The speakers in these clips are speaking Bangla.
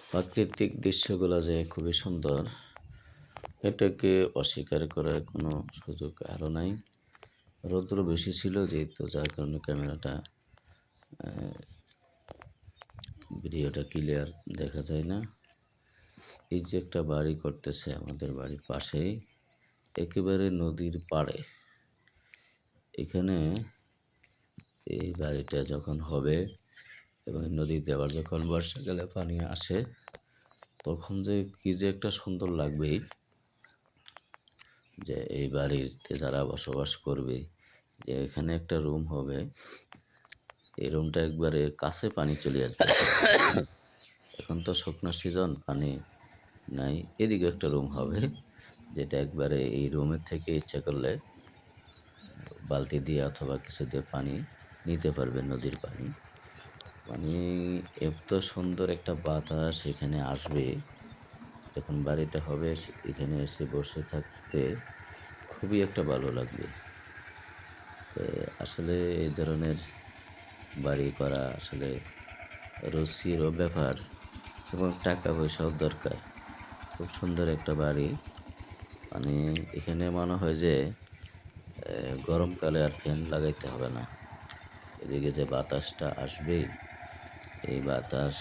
প্রাকৃতিক দৃশ্যগুলো যে খুবই সুন্দর, এটাকে অস্বীকার করার কোনো সুযোগ আরও নাই। রৌদ্র বেশি ছিল যেহেতু, যার কারণে ক্যামেরাটা ভিডিওটা ক্লিয়ার দেখা যায় না। এই যে একটা বাড়ি করতেছে আমাদের বাড়ির পাশেই, একেবারে নদীর পাড়ে। এখানে এই বাড়িটা যখন হবে এবং নদীতে আবার যখন বর্ষাকালে পানি আসে, তখন যে কী যে একটা সুন্দর লাগবে, যে এই বাড়িতে যারা বসবাস করবে, যে এখানে একটা রুম হবে, এই রুমটা একবারে কাছে পানি চলে আসবে। এখন তো শুকনো সিজন, পানি নাই। এদিকে একটা রুম হবে, যেটা একবারে এই রুমের থেকে ইচ্ছা করলে বালতি দিয়ে অথবা কিছু দিয়ে পানি নিতে পারবে, নদীর পানি। মানে এত সুন্দর একটা বাতাস এখানে আসবে যখন বাড়িটা হবে, এখানে এসে বসে থাকতে খুবই একটা ভালো লাগবে। তো আসলে এই ধরনের বাড়ি করা আসলে রুচিরও ব্যাপার এবং টাকা পয়সাও দরকার। খুব সুন্দর একটা বাড়ি, মানে এখানে মনে হয় যে গরমকালে আর ফ্যান লাগাইতে হবে না। এদিকে যে বাতাসটা আসবে, এই বাতাস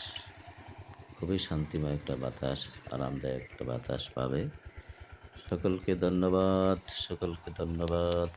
খুবই শান্তিময় একটা বাতাস, আরামদায়ক একটা বাতাস পাবে। সকলকে ধন্যবাদ, সকলকে ধন্যবাদ।